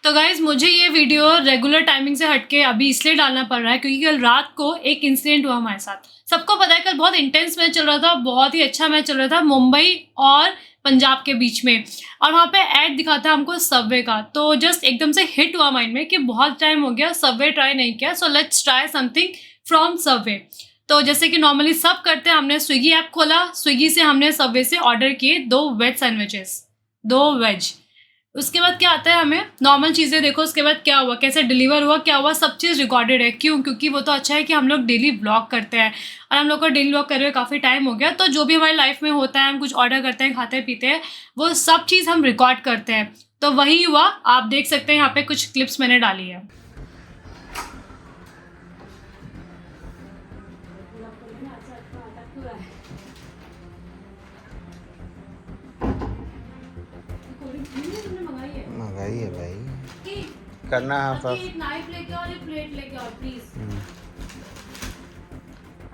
तो गाइज़ मुझे ये वीडियो रेगुलर टाइमिंग से हटके अभी इसलिए डालना पड़ रहा है क्योंकि कल रात को एक इंसिडेंट हुआ हमारे साथ। सबको पता है कल बहुत इंटेंस मैच चल रहा था, बहुत ही अच्छा मैच चल रहा था मुंबई और पंजाब के बीच में, और वहाँ पे ऐड दिखाता हमको सबवे का। तो जस्ट एकदम से हिट हुआ माइंड में कि बहुत टाइम हो गया सबवे ट्राई नहीं किया, so let's try something from Subway. तो जैसे कि नॉर्मली सब करते हैं, हमने स्विगी ऐप खोला, स्विगी से हमने सबवे से ऑर्डर किए 2 वेज सैंडविचेस, 2 वेज। उसके बाद क्या आता है, हमें नॉर्मल चीज़ें देखो, उसके बाद क्या हुआ, कैसे डिलीवर हुआ, क्या हुआ, सब चीज़ रिकॉर्डेड है। क्यों? क्योंकि वो तो अच्छा है कि हम लोग डेली व्लॉग करते हैं, और हम लोग को डेली व्लॉग करे हुए काफ़ी टाइम हो गया। तो जो भी हमारी लाइफ में होता है, हम कुछ ऑर्डर करते हैं, खाते पीते हैं, वो सब चीज़ हम रिकॉर्ड करते हैं। तो वही हुआ, आप देख सकते हैं यहाँ पे कुछ क्लिप्स मैंने डाली है। मंगाई है भाई, करना है फर्स्ट। एक नाइफ लेके और एक प्लेट लेके और प्लीज।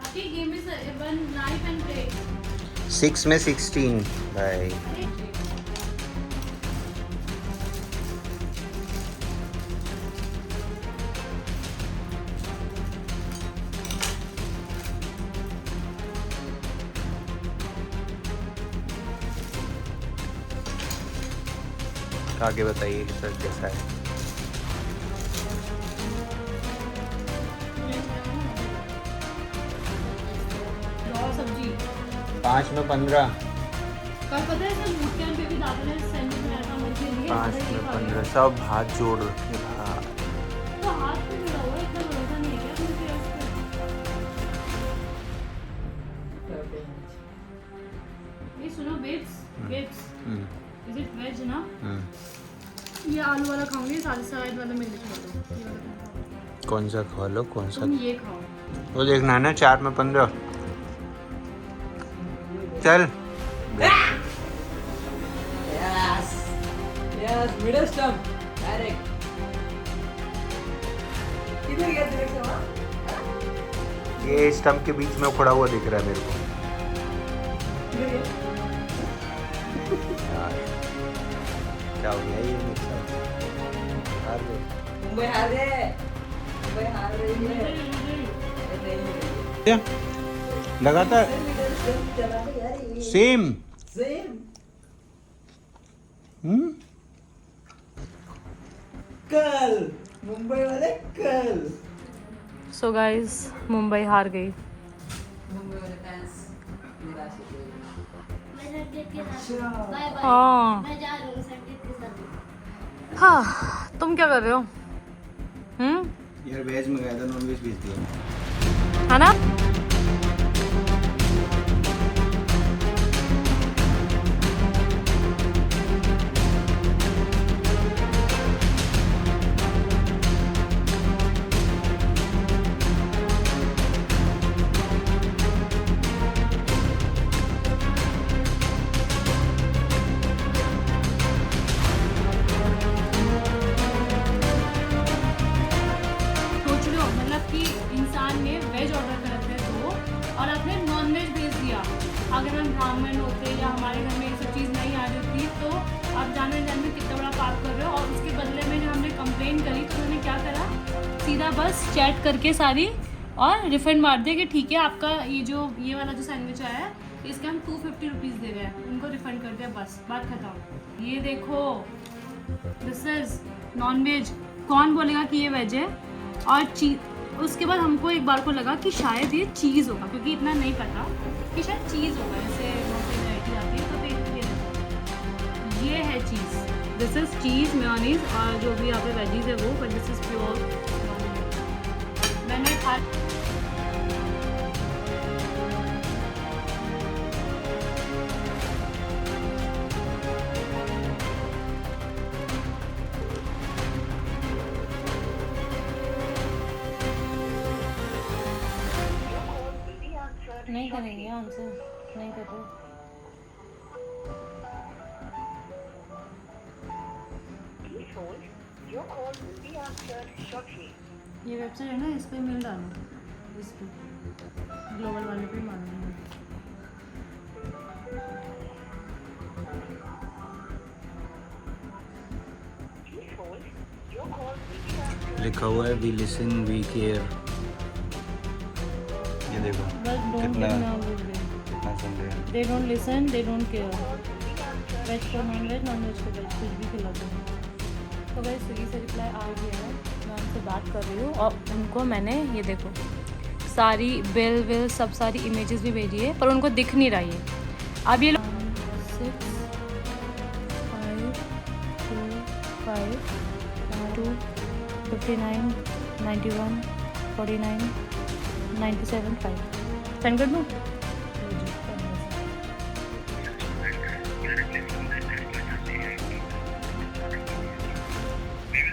अभी give me one knife end plate. 6 में 16 भाई। आगे बताइए सर कैसा है। सब्जी 5 में 15। कल पता है सर वीकेंड पे भी दादा ने सैंडविच बनाया था मुझे लिए। 5 में 15 सब हाथ जोड़ रखे था। तो हाथ पे जुड़ा हुआ है, इतना भरोसा नहीं है क्या मुझे उस पे? ये सुनो babes, babes is it veg ना? ये आलू वाला खाऊंगी, साइड वाला मेरे लिए छोड़ दो। ये वाला खाओ। कौन सा खा लो, कौन सा? तुम ये खाओ। वो देखना है ना, 4 में 15। चल Yes, middle stump. Direct. किधर गया direct से वहाँ? ये स्टंप के बीच में उखड़ा हुआ दिख रहा है मेरे को। किधर गया? यार क्या हो गया ये मिक्स हार गए। मुंबई हार गए। मुंबई हार रही है। अरे नहीं। लगातार middle stump चला तो यार ये। सेम। Same. कल मुंबई वाले कल। सो गाइस मुंबई हार गई। मुंबई वाले फैंस निराश हो गए। हाँ मैं जा रही हूँ संगीत के साथ। हाँ, तुम क्या कर रहे हो? यार वेज मंगाया था, नॉन वेज भेज दिया है ना? सोच रहे हो मतलब कि इंसान ने वेज ऑर्डर कर रखे तो, और आपने नॉन वेज भेज दिया। अगर हम ब्राह्मण होते या हमारे घर में ये सब चीज़ नहीं आ रही थी तो आप जानवर जानवर कितना बड़ा पाप कर रहे हो। और उसके बदले में जब हमने कंप्लेन करी तो उन्होंने क्या करा, सीधा बस चैट करके सारी और रिफंड मार दिया कि ठीक है आपका ये वाला जो सैंडविच आया है इसके हम 250 रुपीज़ दे रहे हैं, उनको रिफंड कर दिया, बस बात खत्म। ये देखो दिस इज़ नॉन वेज। कौन बोलेगा कि ये वेज है? और उसके बाद हमको एक बार को लगा कि शायद ये चीज़ होगा, क्योंकि इतना नहीं पता कि शायद चीज़ होगा, जैसे बहुत सी वैरायटी आती है तो फिर ये है चीज़। दिस इज़ चीज़ मेयोनीज, और जो भी यहाँ पे वेजीज है वो, बट दिस इज़ प्योर। मैंने खा नहीं करेंगे आंसर, नहीं करते। ये वेबसाइट है ना, इस पे मेल डालो, इस पे ग्लोबल वाले पे मारो। लिखा हुआ है वी लिसन वी केयर। ये देखो कितना सुंदर है। They don't listen, they don't care. Veg को नॉन वेज, नॉन वेज को वेज, कुछ भी खिलाते हैं। तो भाई स्विगी से रिप्लाई आ गया है, मैं उनसे बात कर रही हूँ और उनको मैंने ये देखो सारी बिल विल सब सारी इमेजेस भी भेजी है, पर उनको दिख नहीं रही है। अब ये 6 5 2 59 91 49 97 5 सेंड कर दूँ।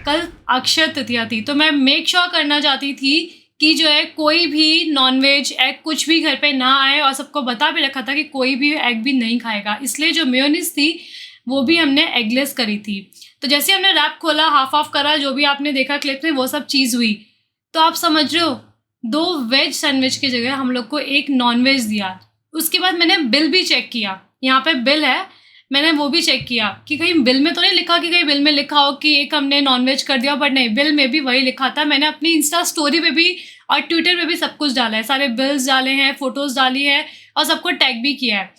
कल अक्षय तृतीया थी, तो मैं मेक श्योर करना चाहती थी कि जो है कोई भी नॉनवेज एग कुछ भी घर पे ना आए, और सबको बता भी रखा था कि कोई भी एग भी नहीं खाएगा। इसलिए जो मेयोनीज थी वो भी हमने एगलेस करी थी। तो जैसे हमने रैप खोला, हाफ ऑफ करा, जो भी आपने देखा क्लिप में वो सब चीज़ हुई। तो आप समझ रहे हो 2 वेज सैंडविच की जगह हम लोग को 1 नॉनवेज दिया। उसके बाद मैंने बिल भी चेक किया, यहाँ पे बिल है, मैंने वो भी चेक किया कि कहीं बिल में तो नहीं लिखा कि कहीं बिल में लिखा हो कि एक हमने नॉनवेज कर दिया, बट नहीं, बिल में भी वही लिखा था। मैंने अपनी इंस्टा स्टोरी पे भी और ट्विटर पे भी सब कुछ डाला है, सारे बिल्स डाले हैं, फ़ोटोज़ डाली है और सबको टैग भी किया है।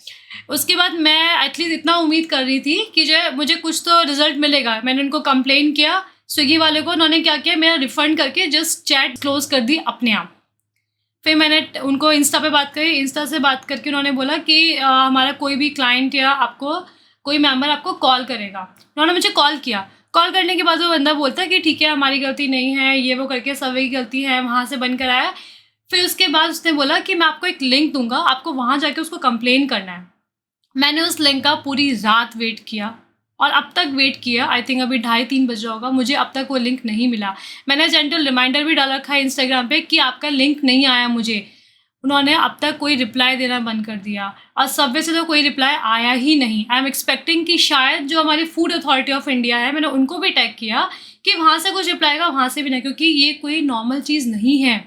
उसके बाद मैं एटलीस्ट इतना उम्मीद कर रही थी कि जो है मुझे कुछ तो रिजल्ट मिलेगा। मैंने उनको कंप्लेन किया स्विगी वाले को, उन्होंने क्या किया, मेरा रिफ़ंड करके जस्ट चैट क्लोज़ कर दी अपने आप। फिर मैंने उनको इंस्टा पे बात करी, इंस्टा से बात करके उन्होंने बोला कि हमारा कोई भी क्लाइंट या आपको कोई मेंबर आपको कॉल करेगा। उन्होंने मुझे कॉल किया, कॉल करने के बाद वो बंदा बोलता है कि ठीक है हमारी गलती नहीं है, ये वो करके सब की गलती है, वहाँ से बनकर आया। फिर उसके बाद उसने बोला कि मैं आपको एक लिंक दूंगा, आपको वहाँ जाके उसको कंप्लेन करना है। मैंने उस लिंक का पूरी रात वेट किया और अब तक वेट किया, आई थिंक अभी 2:30-3 बज रहा होगा, मुझे अब तक वो लिंक नहीं मिला। मैंने जेंटल रिमाइंडर भी डाल रखा है इंस्टाग्राम पे कि आपका लिंक नहीं आया मुझे। उन्होंने अब तक कोई रिप्लाई देना बंद कर दिया और सबवे से तो कोई रिप्लाई आया ही नहीं। आई एम एक्सपेक्टिंग कि शायद जो हमारी फूड अथॉरिटी ऑफ इंडिया है, मैंने उनको भी टैग किया कि वहाँ से कुछ रिप्लाई आएगा, वहाँ से भी नहीं, क्योंकि ये कोई नॉर्मल चीज़ नहीं है।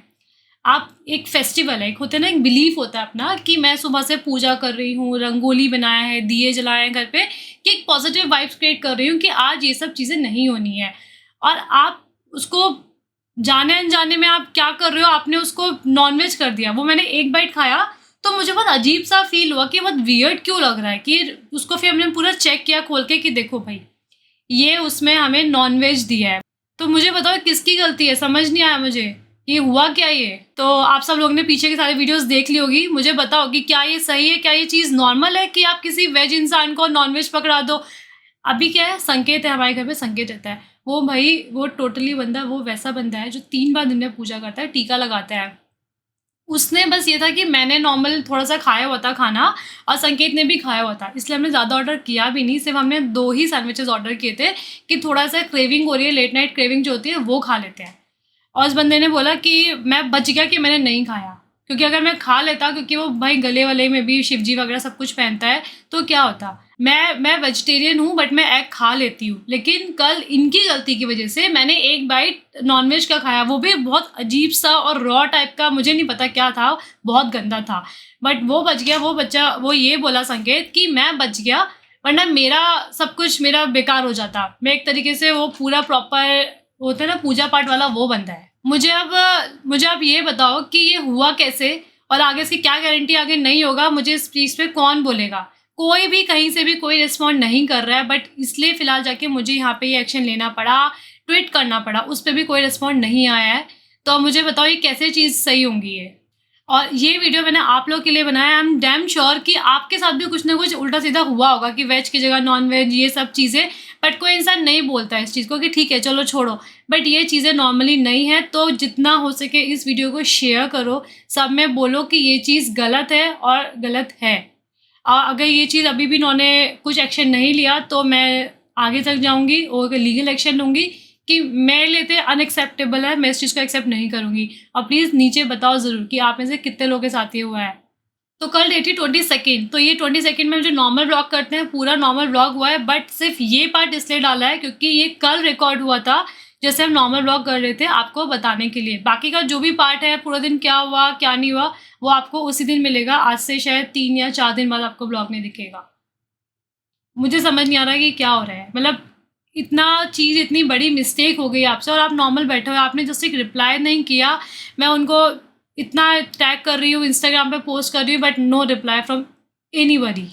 आप एक फेस्टिवल है, एक होता है ना, एक बिलीफ होता है अपना कि मैं सुबह से पूजा कर रही हूँ, रंगोली बनाया है, दिए जलाए हैं घर पे, कि एक पॉजिटिव वाइब्स क्रिएट कर रही हूँ कि आज ये सब चीज़ें नहीं होनी है। और आप उसको जाने अनजाने में आप क्या कर रहे हो, आपने उसको नॉनवेज कर दिया। वो मैंने एक बाइट खाया तो मुझे बहुत अजीब सा फील हुआ कि बहुत वियर्ड क्यों लग रहा है, कि उसको फिर हमने पूरा चेक किया खोल के कि देखो भाई ये उसमें हमें नॉनवेज दिया है। तो मुझे बताओ किसकी गलती है, समझ नहीं आया मुझे ये हुआ क्या ये। तो आप सब लोगों ने पीछे की सारी वीडियोस देख ली होगी, मुझे बताओ कि क्या ये सही है, क्या ये चीज़ नॉर्मल है कि आप किसी वेज इंसान को नॉनवेज पकड़ा दो। अभी क्या है, संकेत है हमारे घर पे, संकेत रहता है वो, भाई वो टोटली बंदा, वो वैसा बंदा है जो 3 बार दिन में पूजा करता है, टीका लगाता है। उसने बस ये था कि मैंने नॉर्मल थोड़ा सा खाया हुआ था खाना और संकेत ने भी खाया हुआ था, इसलिए हमने ज़्यादा ऑर्डर किया भी नहीं, सिर्फ हमने 2 ही सैंडविचेस ऑर्डर किए थे कि थोड़ा सा क्रेविंग हो रही है, लेट नाइट क्रेविंग जो होती है वो खा लेते हैं। और उस बंदे ने बोला कि मैं बच गया कि मैंने नहीं खाया, क्योंकि अगर मैं खा लेता, क्योंकि वो भाई गले वाले में भी शिवजी वगैरह सब कुछ पहनता है, तो क्या होता। मैं वेजिटेरियन हूँ बट मैं एग खा लेती हूँ, लेकिन कल इनकी गलती की वजह से मैंने एक बाइट नॉनवेज का खाया, वो भी बहुत अजीब सा और रॉ टाइप का, मुझे नहीं पता क्या था, बहुत गंदा था, बट वो बच गया। वो बच्चा वो ये बोला संकेत कि मैं बच गया, वरना मेरा सब कुछ मेरा बेकार हो जाता। मैं एक तरीके से वो पूरा प्रॉपर होता है ना पूजा पाठ वाला, वो बंदा है। मुझे अब ये बताओ कि ये हुआ कैसे और आगे इसकी क्या गारंटी आगे नहीं होगा, मुझे इस चीज़ पे कौन बोलेगा। कोई भी कहीं से भी कोई रिस्पॉन्ड नहीं कर रहा है, बट इसलिए फ़िलहाल जाके मुझे यहाँ पे ये एक्शन लेना पड़ा, ट्वीट करना पड़ा, उस पर भी कोई रिस्पॉन्ड नहीं आया है। तो अब मुझे बताओ ये कैसे चीज़ सही होंगी ये। और ये वीडियो मैंने आप लोग के लिए बनाया, आई एम डैम श्योर कि आपके साथ भी कुछ ना कुछ उल्टा सीधा हुआ होगा कि वेज की जगह नॉन वेज, ये सब चीज़ें, बट कोई इंसान नहीं बोलता है इस चीज़ को कि ठीक है चलो छोड़ो, बट ये चीज़ें नॉर्मली नहीं है। तो जितना हो सके इस वीडियो को शेयर करो, सब में बोलो कि ये चीज़ गलत है और गलत है। अगर ये चीज़ अभी भी इन्होंने कुछ एक्शन नहीं लिया तो मैं आगे तक जाऊँगी और लीगल एक्शन लूँगी कि मेरे लिए तो अनएक्सेप्टेबल है, मैं इस चीज़ को एक्सेप्ट नहीं करूँगी। और प्लीज़ नीचे बताओ ज़रूर कि आप में से कितने लोगों के साथ ये हुआ है। तो कल डेट थी 22, तो ये 22 में जो नॉर्मल व्लॉग करते हैं पूरा नॉर्मल व्लॉग हुआ है, बट सिर्फ ये पार्ट इसलिए डाला है क्योंकि ये कल रिकॉर्ड हुआ था जैसे हम नॉर्मल व्लॉग कर रहे थे आपको बताने के लिए। बाकी का जो भी पार्ट है पूरा दिन क्या हुआ क्या नहीं हुआ वो आपको उसी दिन मिलेगा, आज से शायद 3 या 4 दिन बाद आपको ब्लॉग नहीं दिखेगा। मुझे समझ नहीं आ रहा है कि क्या हो रहा है, मतलब इतना चीज़ इतनी बड़ी मिस्टेक हो गई आपसे और आप नॉर्मल बैठे हो, आपने जस्ट एक रिप्लाई नहीं किया। मैं उनको इतना टैग कर रही हूँ, इंस्टाग्राम पे पोस्ट कर रही हूँ, but no reply from anybody.